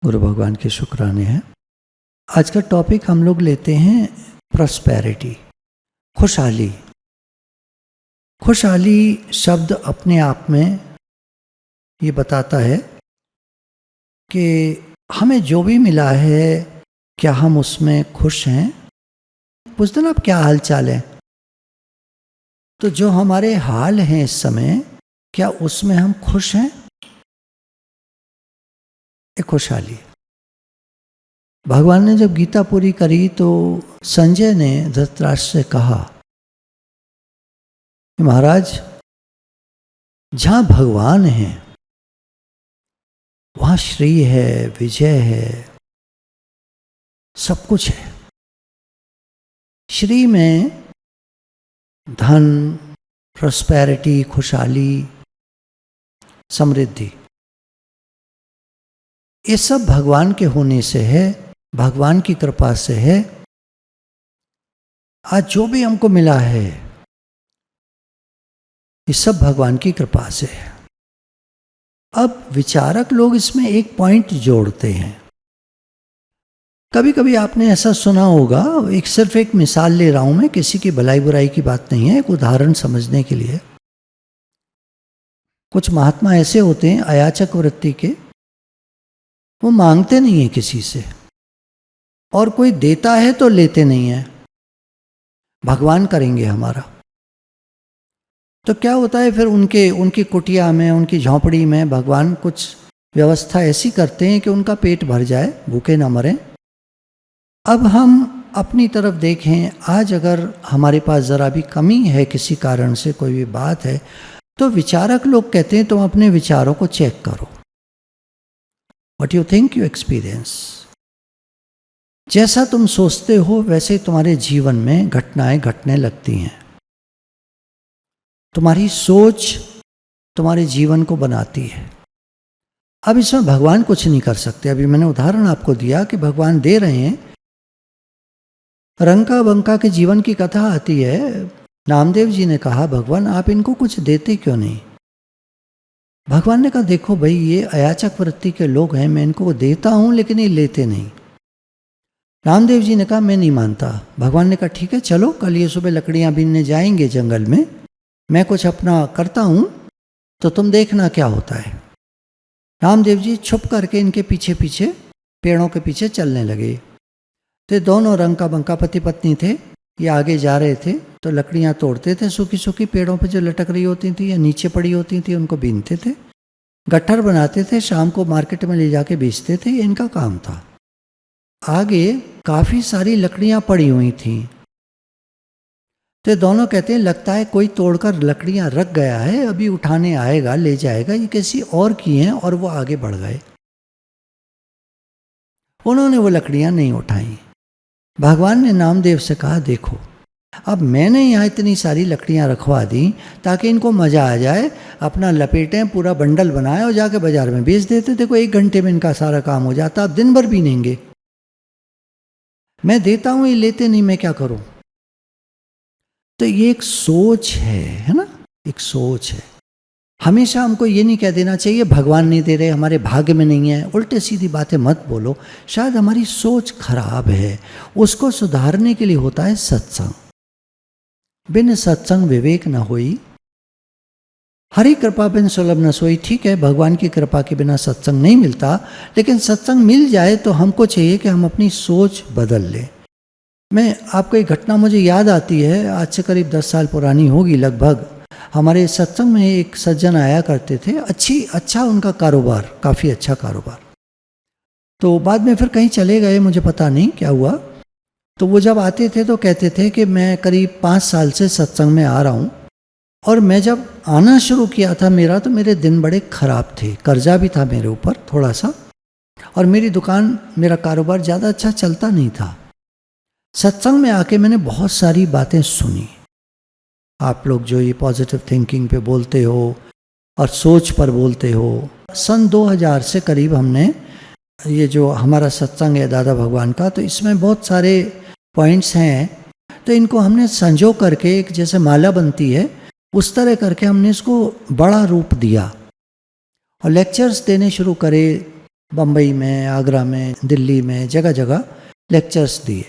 गुरु भगवान के शुक्राने हैं। आज का टॉपिक हम लोग लेते हैं प्रॉस्पेरिटी, खुशहाली। खुशहाली शब्द अपने आप में ये बताता है कि हमें जो भी मिला है क्या हम उसमें खुश हैं। पूछते ना आप क्या हाल चाल है, तो जो हमारे हाल हैं इस समय क्या उसमें हम खुश हैं? ये खुशहाली। भगवान ने जब गीता पूरी करी तो संजय ने धृतराष्ट्र से कहा कि महाराज जहाँ भगवान हैं वहाँ श्री है, विजय है, सब कुछ है। श्री में धन, प्रॉस्पेरिटी, खुशहाली, समृद्धि, ये सब भगवान के होने से है, भगवान की कृपा से है। आज जो भी हमको मिला है ये सब भगवान की कृपा से है। अब विचारक लोग इसमें एक पॉइंट जोड़ते हैं। कभी कभी आपने ऐसा सुना होगा, सिर्फ एक मिसाल ले रहा हूं मैं, किसी की भलाई बुराई की बात नहीं है, एक उदाहरण समझने के लिए। कुछ महात्मा ऐसे होते हैं अयाचक वृत्ति के, वो मांगते नहीं है किसी से, और कोई देता है तो लेते नहीं है, भगवान करेंगे हमारा। तो क्या होता है फिर उनकी कुटिया में, उनकी झोंपड़ी में भगवान कुछ व्यवस्था ऐसी करते हैं कि उनका पेट भर जाए, भूखे ना मरें। अब हम अपनी तरफ देखें, आज अगर हमारे पास ज़रा भी कमी है किसी कारण से, कोई भी बात है, तो विचारक लोग कहते हैं तुम अपने विचारों को चेक करो। What you think you experience. जैसा तुम सोचते हो वैसे ही तुम्हारे जीवन में घटनाएं घटने लगती हैं। तुम्हारी सोच तुम्हारे जीवन को बनाती है। अब इसमें भगवान कुछ नहीं कर सकते। अभी मैंने उदाहरण आपको दिया कि भगवान दे रहे हैं। रंका बंका के जीवन की कथा आती है। नामदेव जी ने कहा भगवान आप इनको कुछ देते क्यों नहीं? भगवान ने कहा देखो भाई, ये अयाचक वृत्ति के लोग हैं, मैं इनको देता हूं लेकिन ये लेते नहीं। रामदेव जी ने कहा मैं नहीं मानता। भगवान ने कहा ठीक है, चलो कल ये सुबह लकड़ियां बीनने जाएंगे जंगल में, मैं कुछ अपना करता हूं तो तुम देखना क्या होता है। रामदेव जी छुप करके इनके पीछे पीछे पेड़ों के पीछे चलने लगे। तो दोनों रंका बंका पति पत्नी थे, ये आगे जा रहे थे तो लकड़ियां तोड़ते थे, सूखी सूखी पेड़ों पे जो लटक रही होती थी या नीचे पड़ी होती थी उनको बीनते थे, गट्ठर बनाते थे, शाम को मार्केट में ले जाके बेचते थे। ये इनका काम था। आगे काफी सारी लकड़ियां पड़ी हुई थीं। तो दोनों कहते हैं लगता है कोई तोड़कर लकड़ियां रख गया है, अभी उठाने आएगा, ले जाएगा, ये किसी और की हैं। और वो आगे बढ़ गए। उन्होंने वो लकड़ियां नहीं उठाई। भगवान ने नामदेव से कहा देखो, अब मैंने यहाँ इतनी सारी लकड़ियाँ रखवा दी ताकि इनको मज़ा आ जाए, अपना लपेटें, पूरा बंडल बनाए और जाके बाजार में बेच देते। देखो 1 घंटे में इनका सारा काम हो जाता, अब दिन भर बीनेंगे। मैं देता हूँ, ये लेते नहीं, मैं क्या करूँ? तो ये एक सोच है ना, एक सोच है। हमेशा हमको ये नहीं कह देना चाहिए भगवान नहीं दे रहे, हमारे भाग्य में नहीं है। उल्टे सीधी बातें मत बोलो। शायद हमारी सोच खराब है, उसको सुधारने के लिए होता है सत्संग। बिन सत्संग विवेक न होई, हरि कृपा बिन सुलभ न सोई। ठीक है, भगवान की कृपा के बिना सत्संग नहीं मिलता, लेकिन सत्संग मिल जाए तो हमको चाहिए कि हम अपनी सोच बदल लें। मैं आपको एक घटना मुझे याद आती है, आज से करीब 10 साल पुरानी होगी लगभग। हमारे सत्संग में एक सज्जन आया करते थे, अच्छा उनका कारोबार, काफ़ी अच्छा कारोबार। तो बाद में फिर कहीं चले गए, मुझे पता नहीं क्या हुआ। तो वो जब आते थे तो कहते थे कि मैं करीब 5 साल से सत्संग में आ रहा हूँ, और मैं जब आना शुरू किया था तो मेरे दिन बड़े ख़राब थे, कर्जा भी था मेरे ऊपर थोड़ा सा, और मेरी दुकान, मेरा कारोबार ज़्यादा अच्छा चलता नहीं था। सत्संग में आके मैंने बहुत सारी बातें सुनी। आप लोग जो ये पॉजिटिव थिंकिंग पे बोलते हो और सोच पर बोलते हो, सन 2000 से करीब हमने ये जो हमारा सत्संग है दादा भगवान का, तो इसमें बहुत सारे पॉइंट्स हैं। तो इनको हमने संजो करके, एक जैसे माला बनती है उस तरह करके हमने इसको बड़ा रूप दिया और लेक्चर्स देने शुरू करे। बम्बई में, आगरा में, दिल्ली में, जगह जगह लेक्चर्स दिए।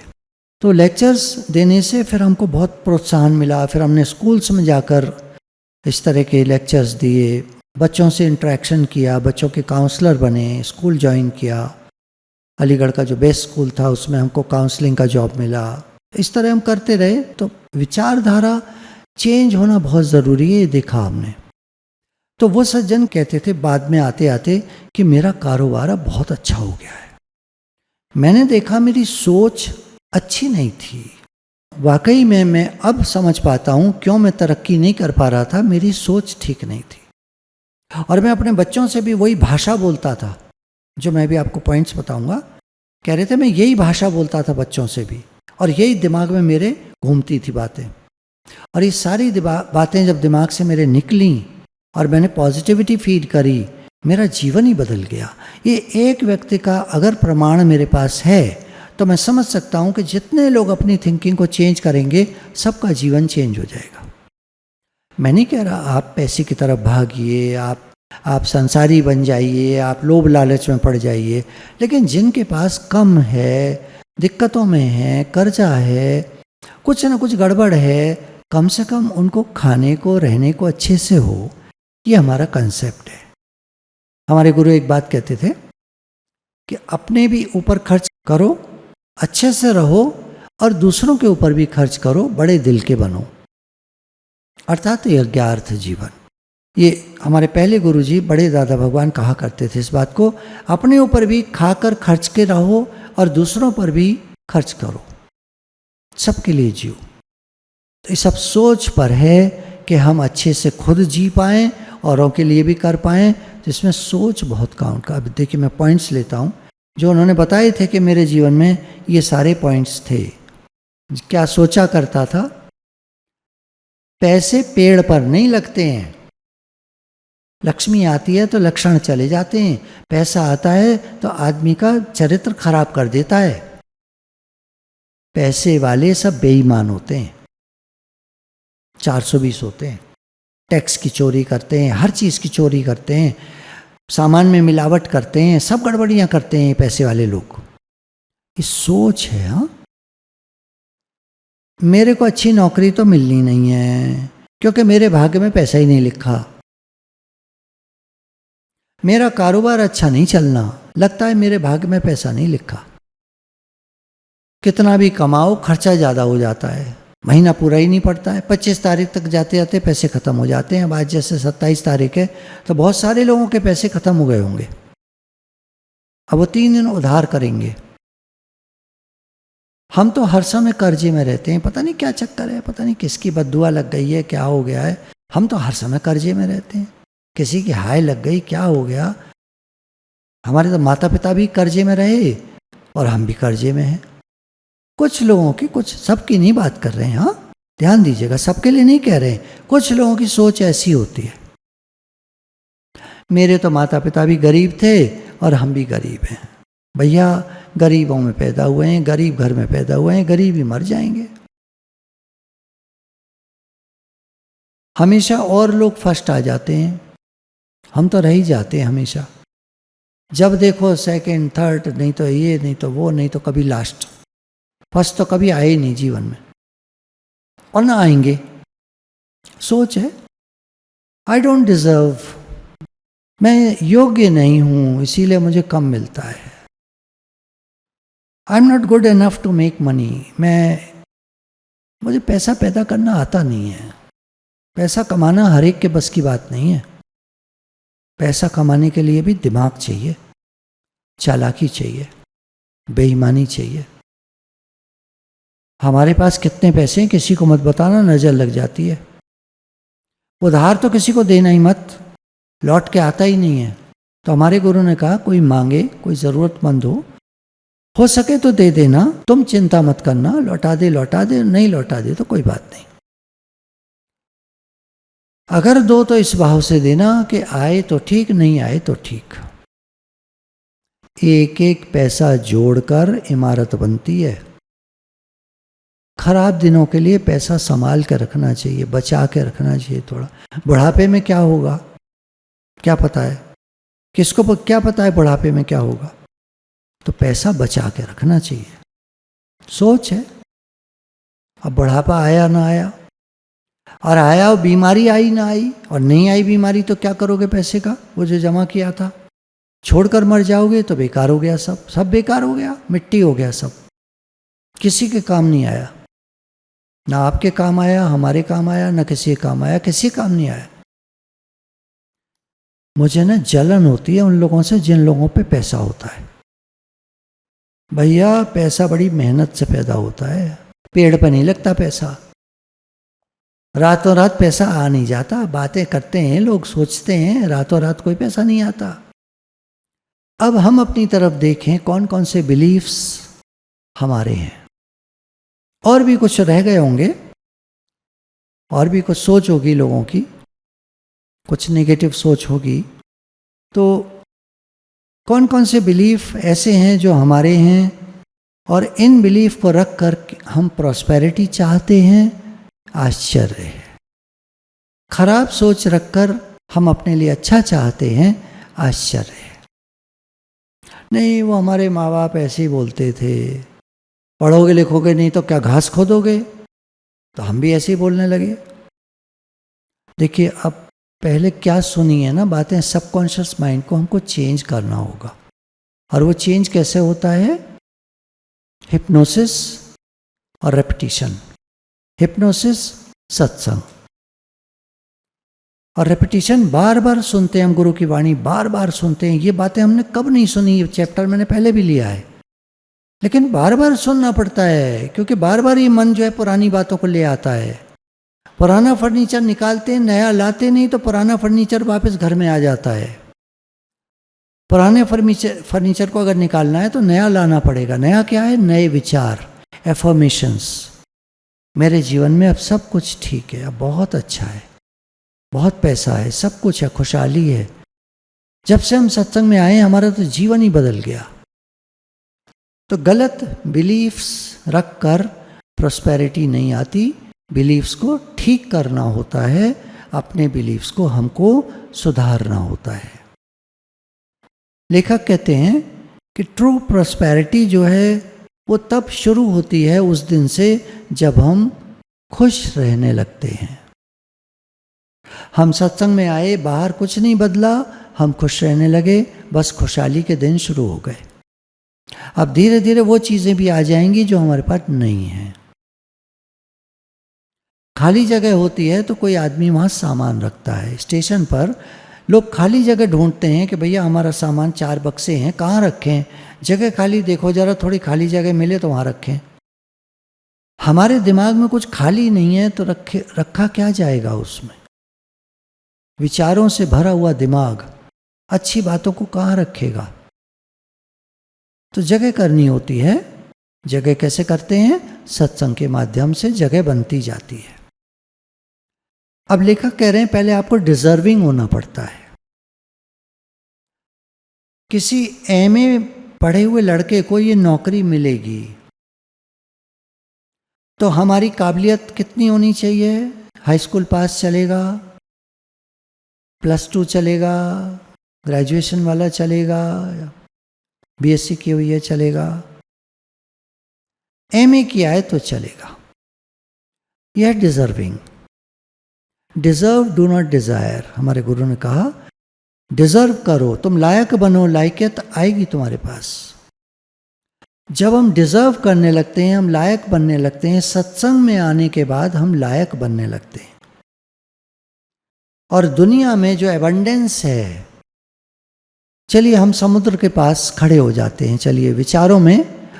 तो लेक्चर्स देने से फिर हमको बहुत प्रोत्साहन मिला। फिर हमने स्कूल्स में जाकर इस तरह के लेक्चर्स दिए, बच्चों से इंटरेक्शन किया, बच्चों के काउंसलर बने, स्कूल ज्वाइन किया। अलीगढ़ का जो बेस्ट स्कूल था उसमें हमको काउंसलिंग का जॉब मिला। इस तरह हम करते रहे। तो विचारधारा चेंज होना बहुत ज़रूरी है, ये देखा हमने। तो वो सज्जन कहते थे बाद में आते आते कि मेरा कारोबार अब बहुत अच्छा हो गया है। मैंने देखा मेरी सोच अच्छी नहीं थी। वाकई में मैं अब समझ पाता हूँ क्यों मैं तरक्की नहीं कर पा रहा था, मेरी सोच ठीक नहीं थी। और मैं अपने बच्चों से भी वही भाषा बोलता था जो मैं भी आपको पॉइंट्स बताऊंगा। कह रहे थे मैं यही भाषा बोलता था बच्चों से भी, और यही दिमाग में मेरे घूमती थी बातें। और ये सारी बातें जब दिमाग से मेरे निकली और मैंने पॉजिटिविटी फीड करी, मेरा जीवन ही बदल गया। ये एक व्यक्ति का अगर प्रमाण मेरे पास है तो मैं समझ सकता हूँ कि जितने लोग अपनी थिंकिंग को चेंज करेंगे सबका जीवन चेंज हो जाएगा। मैं नहीं कह रहा आप पैसे की तरफ भागिए, आप संसारी बन जाइए, आप लोभ लालच में पड़ जाइए, लेकिन जिनके पास कम है, दिक्कतों में है, कर्जा है, कुछ ना कुछ गड़बड़ है, कम से कम उनको खाने को रहने को अच्छे से हो। ये हमारा कंसेप्ट है। हमारे गुरु एक बात कहते थे कि अपने भी ऊपर खर्च करो, अच्छे से रहो, और दूसरों के ऊपर भी खर्च करो, बड़े दिल के बनो, अर्थात यज्ञार्थ जीवन। ये हमारे पहले गुरुजी बड़े दादा भगवान कहा करते थे इस बात को। अपने ऊपर भी खाकर खर्च के रहो और दूसरों पर भी खर्च करो, सबके लिए जियो। तो ये सब सोच पर है कि हम अच्छे से खुद जी पाएँ, औरों के लिए भी कर पाएँ। तो इसमें सोच बहुत काउंट का। अब देखिए मैं पॉइंट्स लेता हूँ जो उन्होंने बताए थे कि मेरे जीवन में ये सारे पॉइंट्स थे। क्या सोचा करता था? पैसे पेड़ पर नहीं लगते हैं। लक्ष्मी आती है तो लक्षण चले जाते हैं, पैसा आता है तो आदमी का चरित्र खराब कर देता है। पैसे वाले सब बेईमान होते हैं, 420 होते हैं, टैक्स की चोरी करते हैं, हर चीज़ की चोरी करते हैं, सामान में मिलावट करते हैं, सब गड़बड़ियाँ करते हैं पैसे वाले लोग। ये सोच है। हाँ, मेरे को अच्छी नौकरी तो मिलनी नहीं है क्योंकि मेरे भाग्य में पैसा ही नहीं लिखा। मेरा कारोबार अच्छा नहीं चलना, लगता है मेरे भाग्य में पैसा नहीं लिखा। कितना भी कमाओ खर्चा ज़्यादा हो जाता है, महीना पूरा ही नहीं पड़ता है। 25 तारीख तक जाते जाते पैसे ख़त्म हो जाते हैं। अब आज जैसे 27 तारीख है तो बहुत सारे लोगों के पैसे ख़त्म हो गए होंगे। अब वो 3 दिन उधार करेंगे। हम तो हर समय कर्जे में रहते हैं, पता नहीं क्या चक्कर है, पता नहीं किसकी बद्दुआ लग गई है, क्या हो गया है। हम तो हर समय कर्जे में रहते हैं, किसी की हाय लग गई, क्या हो गया। हमारे तो माता पिता भी कर्जे में रहे और हम भी कर्जे में हैं। कुछ लोगों की, कुछ सबकी नहीं बात कर रहे हैं, हाँ ध्यान दीजिएगा, सबके लिए नहीं कह रहे हैं। कुछ लोगों की सोच ऐसी होती है। मेरे तो माता पिता भी गरीब थे और हम भी गरीब हैं भैया, गरीबों में पैदा हुए हैं, गरीब घर में पैदा हुए हैं, गरीब ही मर जाएंगे। हमेशा और लोग फर्स्ट आ जाते हैं, हम तो रह ही जाते हैं हमेशा। जब देखो सेकंड, थर्ड, नहीं तो ये, नहीं तो वो, नहीं तो कभी लास्ट। फर्स्ट तो कभी आए ही नहीं जीवन में और ना आएंगे। सोच है आई डोंट डिजर्व, मैं योग्य नहीं हूं इसीलिए मुझे कम मिलता है। I am not good enough to make money, मुझे पैसा पैदा करना आता नहीं है। पैसा कमाना हर एक के बस की बात नहीं है। पैसा कमाने के लिए भी दिमाग चाहिए, चालाकी चाहिए, बेईमानी चाहिए। हमारे पास कितने पैसे हैं किसी को मत बताना, नजर लग जाती है। उधार तो किसी को देना ही मत, लौट के आता ही नहीं है। तो हमारे गुरु ने कहा कोई मांगे, कोई ज़रूरतमंद हो सके तो दे देना, तुम चिंता मत करना, लौटा दे, नहीं लौटा दे तो कोई बात नहीं। अगर दो तो इस भाव से देना कि आए तो ठीक, नहीं आए तो ठीक। एक एक पैसा जोड़कर इमारत बनती है। खराब दिनों के लिए पैसा संभाल कर रखना चाहिए, बचा के रखना चाहिए थोड़ा। बुढ़ापे में क्या होगा क्या पता है, किसको क्या पता है बुढ़ापे में क्या होगा। तो पैसा बचा के रखना चाहिए, सोच है। अब बुढ़ापा आया ना आया, और आया और बीमारी आई ना आई, और नहीं आई बीमारी तो क्या करोगे पैसे का, वो जो जमा किया था। छोड़कर मर जाओगे तो बेकार हो गया, सब सब बेकार हो गया, मिट्टी हो गया सब, किसी के काम नहीं आया। ना आपके काम आया, हमारे काम आया, ना किसी के काम आया, किसी काम नहीं आया। मुझे ना जलन होती है उन लोगों से जिन लोगों पे पैसा होता है। भैया पैसा बड़ी मेहनत से पैदा होता है, पेड़ पर नहीं लगता पैसा। रातों रात पैसा आ नहीं जाता, बातें करते हैं लोग, सोचते हैं, रातों रात कोई पैसा नहीं आता। अब हम अपनी तरफ देखें कौन कौन से बिलीफ्स हमारे हैं। और भी कुछ रह गए होंगे, और भी कुछ सोच होगी लोगों की, कुछ नेगेटिव सोच होगी। तो कौन कौन से बिलीफ ऐसे हैं जो हमारे हैं, और इन बिलीफ को रख कर हम प्रॉस्पेरिटी चाहते हैं, आश्चर्य है। खराब सोच रखकर हम अपने लिए अच्छा चाहते हैं, आश्चर्य है। नहीं वो हमारे माँ बाप ऐसे ही बोलते थे, पढ़ोगे लिखोगे नहीं तो क्या घास खोदोगे, तो हम भी ऐसे ही बोलने लगे। देखिए अब पहले क्या सुनी है ना बातें, सबकॉन्शियस माइंड को हमको चेंज करना होगा। और वो चेंज कैसे होता है, हिप्नोसिस और रेपिटिशन। हिप्नोसिस सत्संग, और रेपिटिशन बार बार सुनते हैं हम, गुरु की वाणी बार बार सुनते हैं। ये बातें हमने कब नहीं सुनी, ये चैप्टर मैंने पहले भी लिया है, लेकिन बार बार सुनना पड़ता है, क्योंकि बार बार ये मन जो है पुरानी बातों को ले आता है। पुराना फर्नीचर निकालते हैं, नया लाते नहीं, तो पुराना फर्नीचर वापस घर में आ जाता है। पुराने फर्नीचर को अगर निकालना है तो नया लाना पड़ेगा। नया क्या है, नए विचार, एफर्मेशंस। मेरे जीवन में अब सब कुछ ठीक है, अब बहुत अच्छा है, बहुत पैसा है, सब कुछ है, खुशहाली है। जब से हम सत्संग में आए हमारा तो जीवन ही बदल गया। तो गलत बिलीफ्स रखकर प्रॉस्पेरिटी नहीं आती, बिलीफ्स को ठीक करना होता है, अपने बिलीफ्स को हमको सुधारना होता है। लेखक कहते हैं कि ट्रू प्रॉस्पेरिटी जो है वो तब शुरू होती है उस दिन से जब हम खुश रहने लगते हैं। हम सत्संग में आए, बाहर कुछ नहीं बदला, हम खुश रहने लगे, बस खुशहाली के दिन शुरू हो गए। अब धीरे धीरे वो चीज़ें भी आ जाएंगी जो हमारे पास नहीं है। खाली जगह होती है तो कोई आदमी वहाँ सामान रखता है। स्टेशन पर लोग खाली जगह ढूंढते हैं कि भैया हमारा सामान 4 बक्से हैं, कहाँ रखें, जगह खाली देखो जरा, थोड़ी खाली जगह मिले तो वहाँ रखें। हमारे दिमाग में कुछ खाली नहीं है तो रखा क्या जाएगा उसमें। विचारों से भरा हुआ दिमाग अच्छी बातों को कहाँ रखेगा। तो जगह करनी होती है। जगह कैसे करते हैं, सत्संग के माध्यम से जगह बनती जाती है। अब लेखक कह रहे हैं पहले आपको डिजर्विंग होना पड़ता है। किसी एमए पढ़े हुए लड़के को ये नौकरी मिलेगी तो हमारी काबिलियत कितनी होनी चाहिए, हाई स्कूल पास चलेगा, +2 चलेगा, ग्रेजुएशन वाला चलेगा, बीएससी की हुई है चलेगा, एमए किया है तो चलेगा। यह deserving. Deserve do not Dzire. हमारे गुरु ने कहा डिजर्व करो, तुम लायक बनो, लायकियत आएगी तुम्हारे पास। जब हम डिजर्व करने लगते हैं, हम लायक बनने लगते हैं, सत्संग में आने के बाद हम लायक बनने लगते हैं। और दुनिया में जो एबंडेंस है, चलिए हम समुद्र के पास खड़े हो जाते हैं, चलिए विचारों में,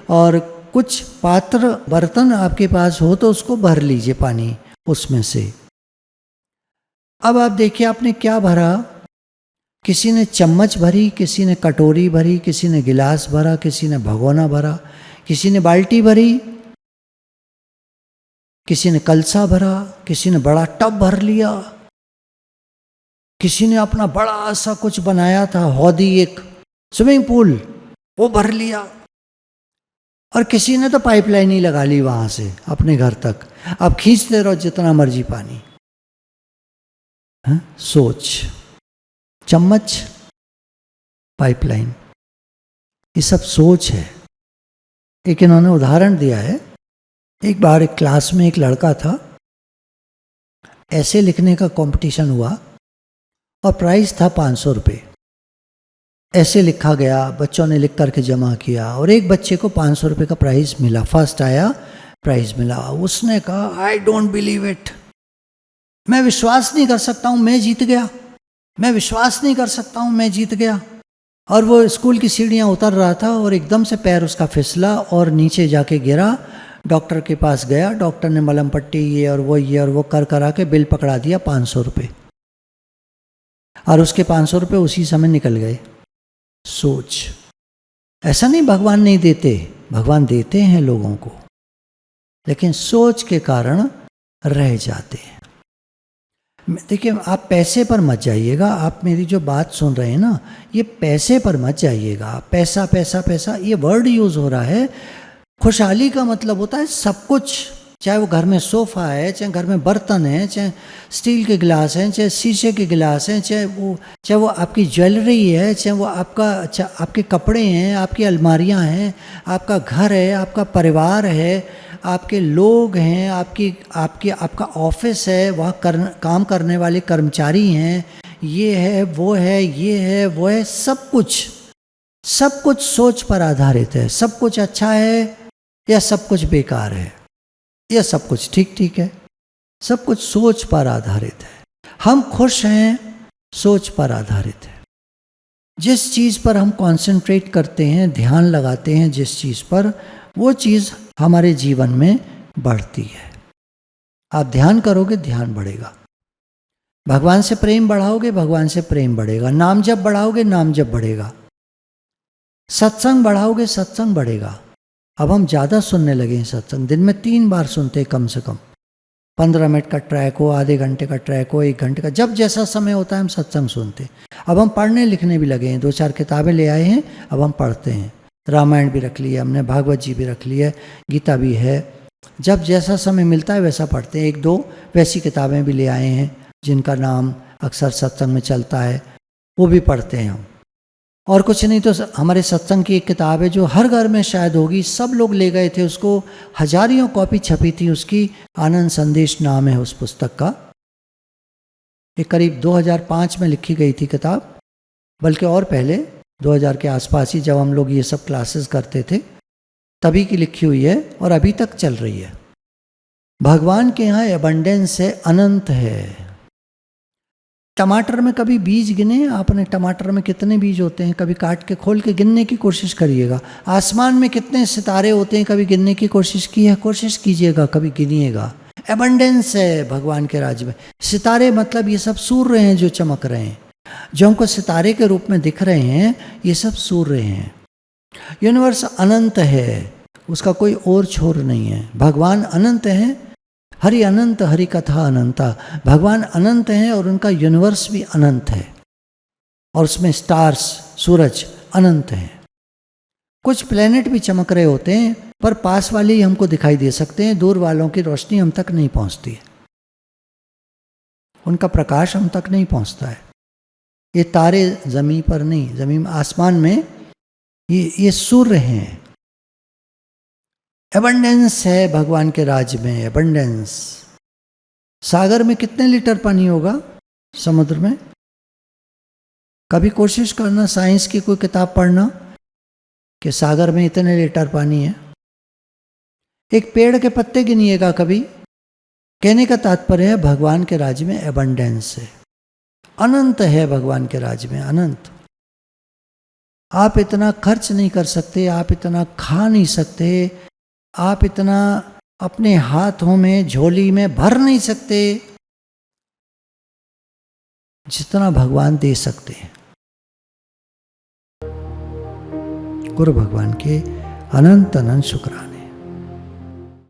और कुछ पात्र बर्तन आपके पास हो तो उसको भर लीजिए पानी उसमें से। अब आप देखिए आपने क्या भरा, किसी ने चम्मच भरी, किसी ने कटोरी भरी, किसी ने गिलास भरा, किसी ने भगोना भरा, किसी ने बाल्टी भरी, किसी ने कलसा भरा, किसी ने बड़ा टब भर लिया, किसी ने अपना बड़ा सा कुछ बनाया था, हौदी, एक स्विमिंग पूल, वो भर लिया, और किसी ने तो पाइपलाइन ही लगा ली वहां से अपने घर तक। अब खींचते रहो जितना मर्जी पानी। सोच, चम्मच पाइपलाइन, ये सब सोच है। एक इन्होंने उदाहरण दिया है, एक बार एक क्लास में एक लड़का था, ऐसे लिखने का कंपटीशन हुआ और प्राइस था 500 रुपये। ऐसे लिखा गया, बच्चों ने लिख करके जमा किया और एक बच्चे को 500 रुपये का प्राइज़ मिला, फर्स्ट आया, प्राइज़ मिला। उसने कहा आई डोंट बिलीव इट, मैं विश्वास नहीं कर सकता हूँ मैं जीत गया, मैं विश्वास नहीं कर सकता हूँ मैं जीत गया। और वो स्कूल की सीढ़ियाँ उतर रहा था और एकदम से पैर उसका फिसला और नीचे जाके गिरा। डॉक्टर के पास गया, डॉक्टर ने मलहम पट्टी ये और वो कर करा के बिल पकड़ा दिया 500 रुपये, और उसके 500 रुपये उसी समय निकल गए। सोच, ऐसा नहीं भगवान नहीं देते, भगवान देते हैं लोगों को, लेकिन सोच के कारण रह जाते हैं। देखिए, आप पैसे पर मत जाइएगा, आप मेरी जो बात सुन रहे हैं ना, ये पैसे पर मत जाइएगा। पैसा पैसा पैसा ये वर्ड यूज़ हो रहा है। खुशहाली का मतलब होता है सब कुछ, चाहे वो घर में सोफ़ा है, चाहे घर में बर्तन है, चाहे स्टील के गिलास हैं, चाहे शीशे के गिलास हैं, चाहे वो आपकी ज्वेलरी है, चाहे वो आपके कपड़े हैं, आपकी अलमारियां हैं, आपका घर है, आपका परिवार है, आपके लोग हैं, आपका ऑफिस है, वहाँ काम करने वाले कर्मचारी हैं, ये है वो है, ये है वो है, सब कुछ सोच पर आधारित है। सब कुछ अच्छा है या सब कुछ बेकार है, या सब कुछ ठीक ठीक है, सब कुछ सोच पर आधारित है। हम खुश हैं, सोच पर आधारित है। जिस चीज़ पर हम कंसंट्रेट करते हैं, ध्यान लगाते हैं जिस चीज़ पर, वो चीज़ हमारे जीवन में बढ़ती है। आप ध्यान करोगे, ध्यान बढ़ेगा। भगवान से प्रेम बढ़ाओगे, भगवान से प्रेम बढ़ेगा। नाम जप बढ़ाओगे, नाम जप बढ़ेगा। सत्संग बढ़ाओगे, सत्संग बढ़ेगा। अब हम ज़्यादा सुनने लगे हैं सत्संग, दिन में 3 बार सुनते कम से कम। 15 मिनट का ट्रैक हो, आधे घंटे का ट्रैक हो, 1 घंटे का, जब जैसा समय होता है हम सत्संग सुनते। अब हम पढ़ने लिखने भी लगे हैं, 2-4 किताबें ले आए हैं, अब हम पढ़ते हैं। रामायण भी रख लिया हमने, भागवत जी भी रख लिया, गीता भी है। जब जैसा समय मिलता है वैसा पढ़ते हैं। 1-2 वैसी किताबें भी ले आए हैं जिनका नाम अक्सर सत्संग में चलता है, वो भी पढ़ते हैं हम। और कुछ नहीं तो हमारे सत्संग की एक किताब है जो हर घर में शायद होगी, सब लोग ले गए थे उसको, हजारियों कॉपी छपी थी उसकी, आनंद संदेश नाम है उस पुस्तक का। ये करीब 2005 में लिखी गई थी किताब, बल्कि और पहले 2000 के आसपास ही, जब हम लोग ये सब क्लासेस करते थे तभी की लिखी हुई है और अभी तक चल रही है। भगवान के यहाँ एबंडेंस है, अनंत है। टमाटर में कभी बीज गिने आपने? टमाटर में कितने बीज होते हैं? कभी काट के खोल के गिनने की कोशिश करिएगा। आसमान में कितने सितारे होते हैं, कभी गिनने की कोशिश की है? कोशिश कीजिएगा, कभी गिनिएगा। एबंडेंस है भगवान के राज्य में। सितारे मतलब ये सब सूर्य हैं जो चमक रहे हैं, जो हमको सितारे के रूप में दिख रहे हैं, ये सब सूर्य हैं। यूनिवर्स अनंत है, उसका कोई और छोर नहीं है। भगवान अनंत है, हरि अनंत हरि कथा अनंता। भगवान अनंत हैं और उनका यूनिवर्स भी अनंत है, और उसमें स्टार्स, सूरज अनंत हैं। कुछ प्लेनेट भी चमक रहे होते हैं, पर पास वाले ही हमको दिखाई दे सकते हैं, दूर वालों की रोशनी हम तक नहीं पहुंचती है, उनका प्रकाश हम तक नहीं पहुंचता है। ये तारे जमीन पर नहीं, जमीन आसमान में ये सूर्य हैं। एबंडेंस है भगवान के राज्य में, एबंडेंस। सागर में कितने लीटर पानी होगा? समुद्र में कभी कोशिश करना, साइंस की कोई किताब पढ़ना कि सागर में इतने लीटर पानी है। एक पेड़ के पत्ते गिनिएगा कभी। कहने का तात्पर्य है भगवान के राज्य में एबंडेंस है, अनंत है भगवान के राज्य में, अनंत। आप इतना खर्च नहीं कर सकते, आप इतना खा नहीं सकते, आप इतना अपने हाथों में, झोली में भर नहीं सकते जितना भगवान दे सकते हैं। गुरु भगवान के अनंत अनंत शुक्राना।